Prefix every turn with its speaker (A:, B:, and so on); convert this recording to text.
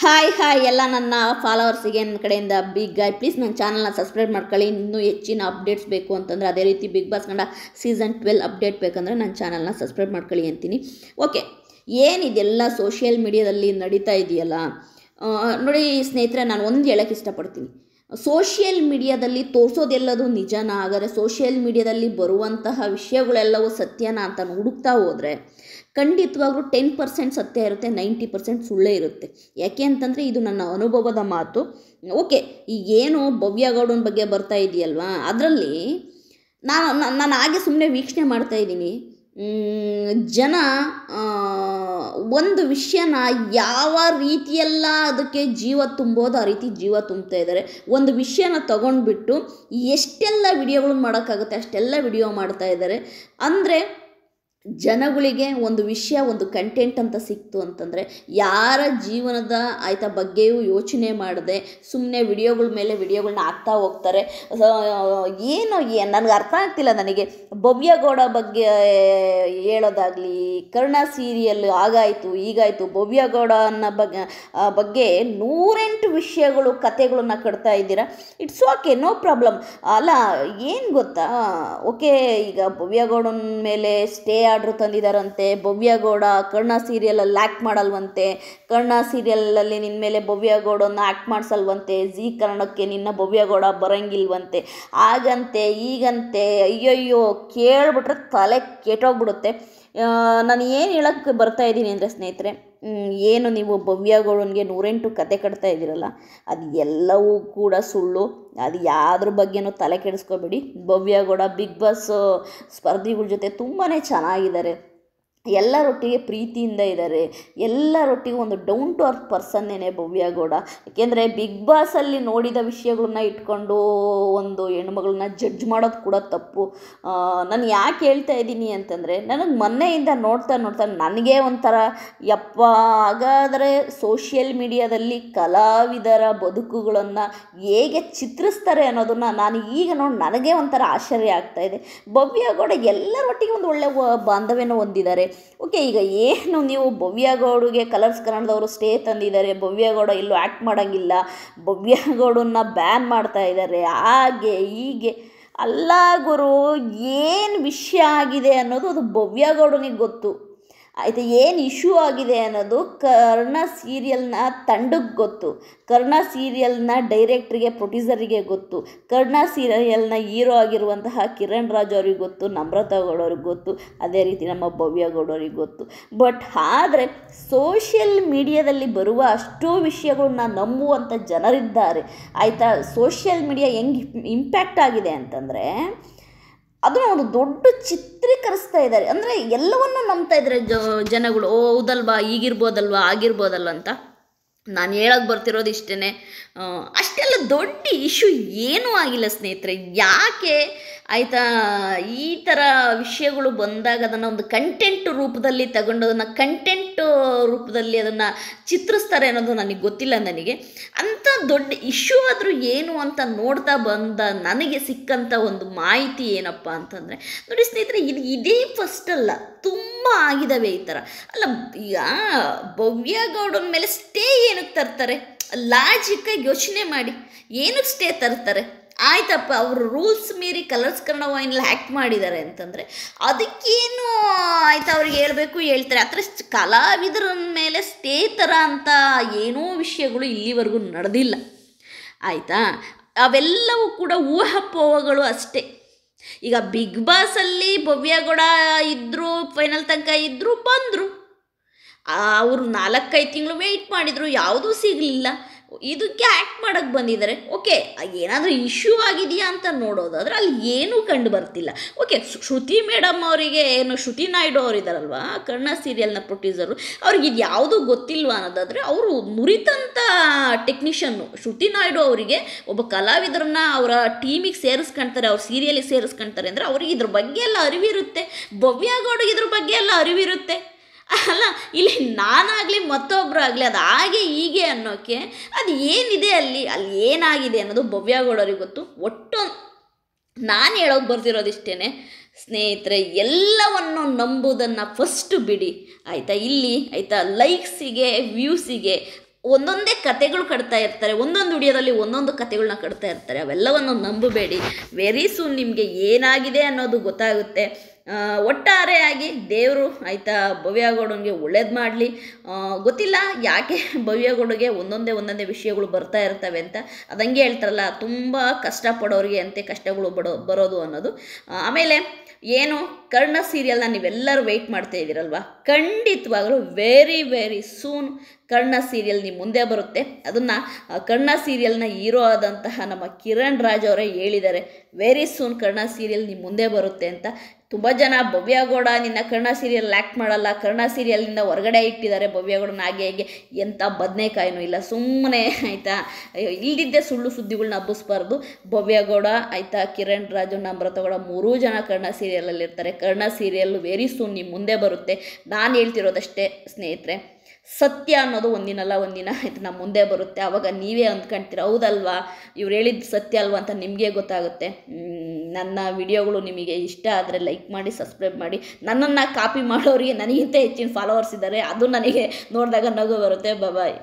A: Hi hi ಎಲ್ಲ ನನ್ನ ಫಾಲೋವರ್ಸಿಗೆ ನನ್ನ ಕಡೆಯಿಂದ ಬಿಗ್ ಗಾಯ್ ಪ್ಲೀಸ್ ನನ್ನ ಚಾನಲ್ನ ಸಬ್ಸ್ಕ್ರೈಬ್ ಮಾಡ್ಕೊಳ್ಳಿ. ಇನ್ನೂ ಹೆಚ್ಚಿನ ಅಪ್ಡೇಟ್ಸ್ ಬೇಕು ಅಂತಂದರೆ ಅದೇ ರೀತಿ big boss Kannada season 12 update ಬೇಕಂದರೆ ನನ್ನ ಚಾನಲ್ನ ಸಬ್ಸ್ಕ್ರೈಬ್ ಮಾಡ್ಕೊಳ್ಳಿ ಅಂತೀನಿ. ಓಕೆ, ಏನಿದೆಲ್ಲ ಸೋಷಿಯಲ್ ಮೀಡಿಯಾದಲ್ಲಿ ನಡೀತಾ ಇದೆಯಲ್ಲ ನೋಡಿ ಸ್ನೇಹಿತರೆ, ನಾನು ಒಂದು ಹೇಳೋಕ್ಕೆ ಇಷ್ಟಪಡ್ತೀನಿ. ಸೋಷಿಯಲ್ ಮೀಡಿಯಾದಲ್ಲಿ ತೋರಿಸೋದೆಲ್ಲದು ನಿಜನ, ಆದರೆ ಸೋಷಿಯಲ್ ಮೀಡಿಯಾದಲ್ಲಿ ಬರುವಂತಹ ವಿಷಯಗಳೆಲ್ಲವೂ ಸತ್ಯನ ಅಂತ ಹುಡುಕ್ತಾ ಹೋದರೆ ಖಂಡಿತವಾಗ್ಲೂ 10% ಸತ್ಯ ಇರುತ್ತೆ, 90% ಸುಳ್ಳೇ ಇರುತ್ತೆ. ಯಾಕೆ ಅಂತಂದರೆ ಇದು ನನ್ನ ಅನುಭವದ ಮಾತು. ಓಕೆ, ಈಗೇನು ಭವ್ಯಗೌಡನ ಬಗ್ಗೆ ಬರ್ತಾ ಇದೆಯಲ್ವಾ, ಅದರಲ್ಲಿ ನಾನು ಹಾಗೆ ಸುಮ್ಮನೆ ವೀಕ್ಷಣೆ ಮಾಡ್ತಾಯಿದ್ದೀನಿ. ಜನ ಒಂದು ವಿಷಯನ ಯಾವ ರೀತಿಯೆಲ್ಲ ಅದಕ್ಕೆ ಜೀವ ತುಂಬೋದು ಆ ರೀತಿ ಜೀವ ತುಂಬ್ತಾ ಇದ್ದಾರೆ. ಒಂದು ವಿಷಯನ ತಗೊಂಡ್ಬಿಟ್ಟು ಎಷ್ಟೆಲ್ಲ ವಿಡಿಯೋಗಳು ಮಾಡೋಕ್ಕಾಗುತ್ತೆ ಅಷ್ಟೆಲ್ಲ ವಿಡಿಯೋ ಮಾಡ್ತಾ ಇದ್ದಾರೆ. ಅಂದರೆ ಜನಗಳಿಗೆ ಒಂದು ವಿಷಯ, ಒಂದು ಕಂಟೆಂಟ್ ಅಂತ ಸಿಕ್ತು ಅಂತಂದರೆ ಯಾರ ಜೀವನದ ಬಗ್ಗೆಯೂ ಯೋಚನೆ ಮಾಡದೆ ಸುಮ್ಮನೆ ವಿಡಿಯೋಗಳ ಮೇಲೆ ವಿಡಿಯೋಗಳನ್ನ ಹಾಕ್ತಾ ಹೋಗ್ತಾರೆ. ಏನು ನನಗೆ ಅರ್ಥ ಆಗ್ತಿಲ್ಲ. ನನಗೆ ಭವ್ಯಗೌಡ ಬಗ್ಗೆ ಹೇಳೋದಾಗಲಿ, ಕರ್ಣ ಸೀರಿಯಲ್ ಆಗಾಯಿತು ಈಗಾಯಿತು, ಭವ್ಯಗೌಡನ ಬಗ್ಗೆ 108 ವಿಷಯಗಳು ಕತೆಗಳನ್ನ ಕಟ್ತಾ ಇದ್ದೀರಾ. It's okay, no problem. ಅಲ್ಲ, ಏನು ಗೊತ್ತಾ, ಓಕೆ, ಈಗ ಭವ್ಯಗೌಡನ ಮೇಲೆ ಸ್ಟೇ ಆರ್ಡ್ರ್ ತಂದಿದ್ದಾರಂತೆ. ಭವ್ಯಗೌಡ ಕರ್ಣ ಸೀರಿಯಲಲ್ಲಿ ಆ್ಯಕ್ಟ್ ಮಾಡಲ್ವಂತೆ, ಕರ್ಣ ಸೀರಿಯಲಲ್ಲಿ ನಿನ್ನ ಮೇಲೆ ಭವ್ಯಗೌಡನ ಆ್ಯಕ್ಟ್ ಮಾಡಿಸಲ್ವಂತೆ, ಜೀ ಕನ್ನಡಕ್ಕೆ ನಿನ್ನ ಭವ್ಯಗೌಡ ಬರೋಂಗಿಲ್ವಂತೆ, ಹಾಗಂತೆ ಈಗಂತೆ. ಅಯ್ಯಯ್ಯೋ, ಕೇಳಿಬಿಟ್ರೆ ತಲೆ ಕೆಟ್ಟೋಗ್ಬಿಡುತ್ತೆ. ನಾನು ಏನು ಹೇಳೋಕ್ಕೆ ಬರ್ತಾಯಿದ್ದೀನಿ ಅಂದರೆ ಸ್ನೇಹಿತರೆ, ಏನು ನೀವು ಭವ್ಯಗೌಡನಿಗೆ 108 ಕತೆ ಕಟ್ತಾ ಇದ್ದೀರಲ್ಲ, ಅದು ಎಲ್ಲವೂ ಕೂಡ ಸುಳ್ಳು. ಅದು ಯಾವ್ದ್ರ ಬಗ್ಗೆನೂ ತಲೆ ಕೆಡಿಸ್ಕೋಬೇಡಿ. ಭವ್ಯಗೌಡ ಬಿಗ್ ಬಾಸ್ ಸ್ಪರ್ಧಿಗಳ ಜೊತೆ ತುಂಬಾ ಚೆನ್ನಾಗಿದ್ದಾರೆ, ಎಲ್ಲರೊಟ್ಟಿಗೆ ಪ್ರೀತಿಯಿಂದ ಇದ್ದಾರೆ, ಎಲ್ಲರೊಟ್ಟಿಗೆ ಒಂದು ಡೌನ್ ಟು ಅರ್ತ್ ಪರ್ಸನ್ನೇನೆ ಭವ್ಯಗೌಡ. ಏಕೆಂದರೆ ಬಿಗ್ ಬಾಸಲ್ಲಿ ನೋಡಿದ ವಿಷಯಗಳನ್ನ ಇಟ್ಕೊಂಡು ಒಂದು ಹೆಣ್ಮಗಳನ್ನ ಜಡ್ಜ್ ಮಾಡೋದು ಕೂಡ ತಪ್ಪು. ನಾನು ಯಾಕೆ ಹೇಳ್ತಾ ಇದ್ದೀನಿ ಅಂತಂದರೆ, ನನಗೆ ಮೊನ್ನೆಯಿಂದ ನೋಡ್ತಾ ನನಗೆ ಒಂಥರ ಯಪ್ಪ, ಹಾಗಾದರೆ ಸೋಷಿಯಲ್ ಮೀಡಿಯಾದಲ್ಲಿ ಕಲಾವಿದರ ಬದುಕುಗಳನ್ನು ಹೇಗೆ ಚಿತ್ರಿಸ್ತಾರೆ ಅನ್ನೋದನ್ನು ನಾನು ಈಗ ನೋಡಿ ನನಗೆ ಒಂಥರ ಆಶ್ಚರ್ಯ ಆಗ್ತಾಯಿದೆ. ಭವ್ಯಗೌಡ ಎಲ್ಲರೊಟ್ಟಿಗೆ ಒಂದು ಒಳ್ಳೆ ಬಾಂಧವ್ಯನ ಹೊಂದಿದ್ದಾರೆ. ಓಕೆ, ಈಗ ಏನು ನೀವು ಭವ್ಯಗೌಡಿಗೆ ಕಲರ್ಸ್ ಕನ್ನಡದವರು ಸ್ಟೇ ತಂದಿದ್ದಾರೆ, ಭವ್ಯಗೌಡ ಎಲ್ಲೂ ಆ್ಯಕ್ಟ್ ಮಾಡೋಂಗಿಲ್ಲ, ಭವ್ಯಗೌಡನ್ನ ಬ್ಯಾನ್ ಮಾಡ್ತಾ ಇದ್ದಾರೆ, ಹಾಗೆ ಹೀಗೆ. ಅಲ್ಲ ಗುರು, ಏನು ವಿಷಯ ಆಗಿದೆ ಅನ್ನೋದು ಅದು ಭವ್ಯಗೌಡನಿಗೆ ಗೊತ್ತು. ಆಯಿತಾ, ಏನು ಇಶ್ಯೂ ಆಗಿದೆ ಅನ್ನೋದು ಕರ್ಣ ಸೀರಿಯಲ್ನ ತಂಡಕ್ಕೆ ಗೊತ್ತು, ಕರ್ಣ ಸೀರಿಯಲ್ನ ಡೈರೆಕ್ಟ್ರಿಗೆ ಪ್ರೊಡ್ಯೂಸರಿಗೆ ಗೊತ್ತು, ಕರ್ಣ ಸೀರಿಯಲ್ನ ಹೀರೋ ಆಗಿರುವಂತಹ ಕಿರಣ್ ರಾಜ್ ಅವ್ರಿಗೆ ಗೊತ್ತು, ನಮ್ರತಾ ಗೌಡ ಅವ್ರಿಗೆ ಗೊತ್ತು, ಅದೇ ರೀತಿ ನಮ್ಮ ಭವ್ಯಗೌಡ ಅವ್ರಿಗೆ ಗೊತ್ತು. ಬಟ್ ಆದರೆ ಸೋಷಿಯಲ್ ಮೀಡಿಯಾದಲ್ಲಿ ಬರುವ ಅಷ್ಟೂ ವಿಷಯಗಳನ್ನ ನಂಬುವಂಥ ಜನರಿದ್ದಾರೆ. ಆಯಿತಾ, ಸೋಷಿಯಲ್ ಮೀಡಿಯಾ ಹೆಂಗೆ ಇಂಪ್ಯಾಕ್ಟ್ ಆಗಿದೆ ಅಂತಂದರೆ ಅದನ್ನು ಒಂದು ದೊಡ್ಡ ಚಿತ್ರೀಕರಿಸ್ತಾ ಇದ್ದಾರೆ. ಅಂದರೆ ಎಲ್ಲವನ್ನೂ ನಂಬ್ತಾ ಇದ್ದಾರೆ ಜನಗಳು. ಹೌದಲ್ವಾ, ಈಗಿರ್ಬೋದಲ್ವಾ, ಆಗಿರ್ಬೋದಲ್ವ ಅಂತ. ನಾನು ಹೇಳೋಕ್ಕೆ ಬರ್ತಿರೋದು ಇಷ್ಟೇ. ಅಷ್ಟೆಲ್ಲ ದೊಡ್ಡ ಇಶ್ಯೂ ಏನೂ ಆಗಿಲ್ಲ ಸ್ನೇಹಿತರೆ. ಯಾಕೆ ಆಯಿತಾ, ಈ ಥರ ವಿಷಯಗಳು ಬಂದಾಗ ಅದನ್ನು ಒಂದು ಕಂಟೆಂಟ್ ರೂಪದಲ್ಲಿ ತಗೊಂಡು ಅದನ್ನು ಕಂಟೆಂಟ್ ರೂಪದಲ್ಲಿ ಅದನ್ನು ಚಿತ್ರಿಸ್ತಾರೆ ಅನ್ನೋದು ನನಗೆ ಗೊತ್ತಿಲ್ಲ. ನನಗೆ ಅಂಥ ದೊಡ್ಡ ಇಶ್ಯೂ ಆದರೂ ಏನು ಅಂತ ನೋಡ್ತಾ ಬಂದ ನನಗೆ ಸಿಕ್ಕಂಥ ಒಂದು ಮಾಹಿತಿ ಏನಪ್ಪ ಅಂತಂದರೆ, ನೋಡಿ ಸ್ನೇಹಿತರೆ, ಇದೇ ಫಸ್ಟ್ ಅಲ್ಲ, ತುಂಬ ಆಗಿದ್ದಾವೆ ಈ ಥರ. ಅಲ್ಲ, ಈಗ ಭವ್ಯಗೌಡನ ಮೇಲೆ ಸ್ಟೇ ಏನಕ್ಕೆ ತರ್ತಾರೆ? ಲಾಜಿಕ್ಕಾಗಿ ಯೋಚನೆ ಮಾಡಿ, ಏನಕ್ಕೆ ಸ್ಟೇ ತರ್ತಾರೆ? ಆಯ್ತಪ್ಪ, ಅವರು ರೂಲ್ಸ್ ಮೀರಿ ಕಲರ್ಸ್ ಕನ್ನಡ ವಾಹಿನಿಯಲ್ಲಿ ಆ್ಯಕ್ಟ್ ಮಾಡಿದ್ದಾರೆ ಅಂತಂದರೆ ಅದಕ್ಕೇನು ಆಯಿತಾ, ಅವ್ರಿಗೆ ಹೇಳಬೇಕು, ಹೇಳ್ತಾರೆ. ಆ ಥರ ಕಲಾವಿದರ ಮೇಲೆ ಸ್ಟೇ ಥರ ಅಂತ ಏನೂ ವಿಷಯಗಳು ಇಲ್ಲಿವರೆಗೂ ನಡೆದಿಲ್ಲ. ಆಯಿತಾ, ಅವೆಲ್ಲವೂ ಕೂಡ ಊಹಾಪೋಹಗಳು ಅಷ್ಟೇ. ಈಗ ಬಿಗ್ ಬಾಸಲ್ಲಿ ಭವ್ಯಗೌಡ ಇದ್ದರು, ಫೈನಲ್ ತನಕ ಇದ್ದರು, ಬಂದರು. ಅವರು 4-5 ತಿಂಗಳು ವೆಯ್ಟ್ ಮಾಡಿದರು, ಯಾವುದೂ ಸಿಗಲಿಲ್ಲ. ಇದಕ್ಕೆ ಆ್ಯಕ್ಟ್ ಮಾಡೋಕ್ಕೆ ಬಂದಿದ್ದಾರೆ. ಓಕೆ, ಏನಾದರೂ ಇಶ್ಯೂ ಆಗಿದೆಯಾ ಅಂತ ನೋಡೋದಾದ್ರೆ ಅಲ್ಲಿ ಏನೂ ಕಂಡು ಬರ್ತಿಲ್ಲ. ಓಕೆ, ಶ್ರುತಿ ಮೇಡಮ್ ಅವರಿಗೆ, ಏನು ಶ್ರುತಿ ನಾಯ್ಡು ಅವರಿದ್ದಾರಲ್ವ ಕರ್ಣ ಸೀರಿಯಲ್ನ ಪ್ರೊಡ್ಯೂಸರು, ಅವ್ರಿಗೆ ಇದು ಯಾವುದೂ ಗೊತ್ತಿಲ್ವ ಅನ್ನೋದಾದರೆ ಅವರು ನುರಿತಂಥ ಟೆಕ್ನಿಷಿಯನ್ನು. ಶ್ರುತಿ ನಾಯ್ಡು ಅವರಿಗೆ ಒಬ್ಬ ಕಲಾವಿದರನ್ನ ಅವರ ಟೀಮಿಗೆ ಸೇರಿಸ್ಕೊಳ್ತಾರೆ, ಅವ್ರ ಸೀರಿಯಲಿಗೆ ಸೇರಿಸ್ಕೊಳ್ತಾರೆ ಅಂದರೆ ಅವ್ರಿಗೆ ಇದ್ರ ಬಗ್ಗೆ ಎಲ್ಲ ಅರಿವಿರುತ್ತೆ. ಭವ್ಯಗೌಡಗೆ ಇದ್ರ ಬಗ್ಗೆ ಎಲ್ಲ ಅರಿವಿರುತ್ತೆ. ಅಲ್ಲ, ಇಲ್ಲಿ ನಾನಾಗಲಿ ಮತ್ತೊಬ್ಬರು ಆಗಲಿ ಅದು ಹಾಗೆ ಹೀಗೆ ಅನ್ನೋಕ್ಕೆ ಅದು ಏನಿದೆ ಅಲ್ಲಿ ಏನಾಗಿದೆ ಅನ್ನೋದು ಭವ್ಯಗೌಡರಿಗೆ ಗೊತ್ತು. ಒಟ್ಟು ನಾನು ಹೇಳೋಕೆ ಬರ್ತಿರೋದಿಷ್ಟೇ ಸ್ನೇಹಿತರೆ, ಎಲ್ಲವನ್ನು ನಂಬುವುದನ್ನು ಫಸ್ಟ್ ಬಿಡಿ. ಆಯಿತಾ, ಇಲ್ಲಿ ಆಯಿತಾ ಲೈಕ್ಸಿಗೆ ವ್ಯೂಸಿಗೆ ಒಂದೊಂದೇ ಕತೆಗಳು ಕಟ್ತಾ ಇರ್ತಾರೆ, ಒಂದೊಂದು ವಿಡಿಯೋದಲ್ಲಿ ಒಂದೊಂದು ಕತೆಗಳನ್ನ ಕಟ್ತಾ ಇರ್ತಾರೆ. ಅವೆಲ್ಲವನ್ನು ನಂಬಬೇಡಿ. ವೆರಿ ಸೂನ್ ನಿಮಗೆ ಏನಾಗಿದೆ ಅನ್ನೋದು ಗೊತ್ತಾಗುತ್ತೆ. ಒಟ್ಟಾರೆಯಾಗಿ ದೇವರು ಆಯಿತಾ ಭವ್ಯಗೌಡನಿಗೆ ಒಳ್ಳೇದು ಮಾಡಲಿ. ಗೊತ್ತಿಲ್ಲ ಯಾಕೆ ಭವ್ಯಗೌಡಗೆ ಒಂದೊಂದೇ ವಿಷಯಗಳು ಬರ್ತಾ ಇರ್ತವೆ ಅಂತ. ಅದಂಗೆ ಹೇಳ್ತಾರಲ್ಲ, ತುಂಬ ಕಷ್ಟಪಡೋರಿಗೆ ಅಂತೆ ಕಷ್ಟಗಳು ಬರೋದು ಅನ್ನೋದು. ಆಮೇಲೆ ಏನು ಕರ್ಣ ಸೀರಿಯಲ್ನ ನೀವೆಲ್ಲರೂ ವೆಯ್ಟ್ ಮಾಡ್ತಾ ಇದ್ದೀರಲ್ವ, ಖಂಡಿತವಾಗಲೂ ವೆರಿ ಸೂನ್ ಕರ್ಣ ಸೀರಿಯಲ್ ನಿಮ್ಮ ಮುಂದೆ ಬರುತ್ತೆ. ಅದನ್ನು ಕರ್ಣ ಸೀರಿಯಲ್ನ ಹೀರೋ ಆದಂತಹ ನಮ್ಮ ಕಿರಣ್ ರಾಜ್ ಅವರೇ ಹೇಳಿದ್ದಾರೆ, ವೆರಿ ಸೂನ್ ಕರ್ಣ ಸೀರಿಯಲ್ ನಿಮ್ಮ ಮುಂದೆ ಬರುತ್ತೆ ಅಂತ. ತುಂಬ ಜನ ಭವ್ಯಗೌಡ ನಿನ್ನ ಕರ್ಣ ಸೀರಿಯಲ್ ಆ್ಯಕ್ಟ್ ಮಾಡಲ್ಲ, ಕರ್ಣ ಸೀರಿಯಲ್ನಿಂದ ಹೊರಗಡೆ ಇಟ್ಟಿದ್ದಾರೆ ಭವ್ಯಗೌಡನ ಹಾಗೆ ಎಂಥ ಬದನೆಕಾಯಿನೂ ಇಲ್ಲ, ಸುಮ್ಮನೆ ಆಯಿತಾ ಇಲ್ದಿದ್ದೆ ಸುಳ್ಳು ಸುದ್ದಿಗಳನ್ನ ಹಬ್ಬಿಸ್ಬಾರ್ದು. ಭವ್ಯಗೌಡ ಆಯಿತಾ ಕಿರಣ್ ರಾಜು ನಮ್ರತಗೌಡ 3 ಜನ ಕರ್ಣ ಸೀರಿಯಲಲ್ಲಿರ್ತಾರೆ. ಕರ್ಣ ಸೀರಿಯಲ್ಲು ವೆರಿ ಸೂನ್ ನಿಮ್ಮ ಮುಂದೆ ಬರುತ್ತೆ. ನಾನು ಹೇಳ್ತಿರೋದಷ್ಟೇ ಸ್ನೇಹಿತರೆ, ಸತ್ಯ ಅನ್ನೋದು ಒಂದಿನಲ್ಲ ಒಂದಿನ ಆಯ್ತು ನಮ್ಮ ಮುಂದೆ ಬರುತ್ತೆ. ಆವಾಗ ನೀವೇ ಅಂದ್ಕೊಳ್ತೀರ ಹೌದಲ್ವಾ ಇವ್ರು ಹೇಳಿದ್ದು ಸತ್ಯ ಅಲ್ವಾ ಅಂತ ನಿಮಗೆ ಗೊತ್ತಾಗುತ್ತೆ. ನನ್ನ ವಿಡಿಯೋಗಳು ನಿಮಗೆ ಇಷ್ಟ ಆದರೆ ಲೈಕ್ ಮಾಡಿ, ಸಬ್ಸ್ಕ್ರೈಬ್ ಮಾಡಿ. ನನ್ನನ್ನು ಕಾಪಿ ಮಾಡೋರಿಗೆ ನನಗಿಂತ ಹೆಚ್ಚಿನ ಫಾಲೋವರ್ಸ್ ಇದ್ದಾರೆ, ಅದು ನನಗೆ ನೋಡಿದಾಗ ನಗು ಬರುತ್ತೆ. ಬಾಯ್.